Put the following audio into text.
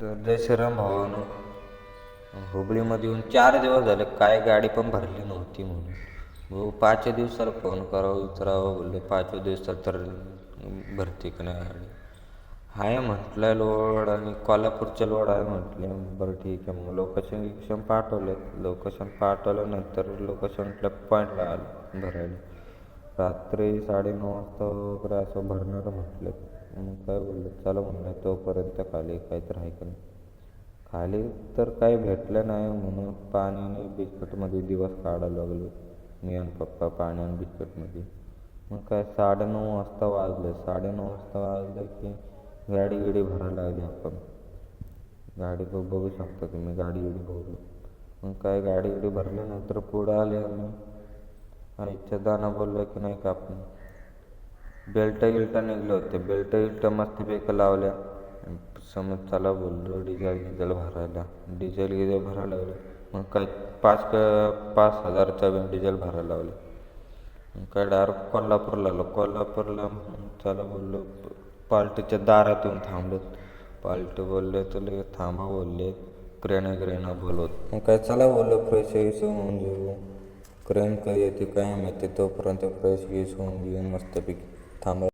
तर जय श्रीराम भावानो. हुबळीमध्ये येऊन 4 दिवस झाले, काय गाडी पण भरली नव्हती म्हणून भाऊ 5 दिवसाला फोन करावं विचारावं बोलले 5 दिवसात तर भरती का नाही गाडी. आहे म्हटलं लोड आणि कोल्हापूरचे लोड आहे म्हटले. बरं ठीक आहे मग लोकेशन पाठवले. लोकेशन पाठवल्यानंतर लोकेशनच्या पॉईंटला आलं भरायला. रात्री 9:30 वाजता वगैरे असं भरणार म्हटलं. मग काय बोललं चला म्हणलं तोपर्यंत खाली काहीतरी आहे का नाही. खाली तर काही भेटलं नाही म्हणून पाणी आणि बिस्किटमध्ये दिवस काढायला लागलो मी आणि पप्पा. पाणी आणि बिस्किटमध्ये मग काय 9:30 वाजता वाजले. 9:30 वाजता वाजलं की गाडी गिडी भरायला लागली. आपण गाडी बघू शकता तुम्ही, गाडी गिडी भरली. मग काय गाडी गिडी भरल्यानंतर पुढं आले आम्ही. आईच्या दाना बोललो की नाही का आपण बेल्ट गिल्टा निघले होते. बेल्ट गिल्ट मस्तपैकी लावल्या. समज चला बोललो डिझेल भरायला. डिझेल भरायला लागलं. मग काय 5,000चा डिझेल भरायला लावलं. मग काय डायरेक्ट कोल्हापूरला आलो. कोल्हापूरला चला बोललो पार्टीच्या दारात येऊन थांबलो. पार्टी बोलले तुला थांबा बोलले. क्रेना बोलवत. मग काय चला बोललो फ्रेश गिश होऊन घेऊ. क्रेन काय येते काय माहिती, तोपर्यंत फ्रेश गिश होऊन घेऊन मस्तपैकी थांबा.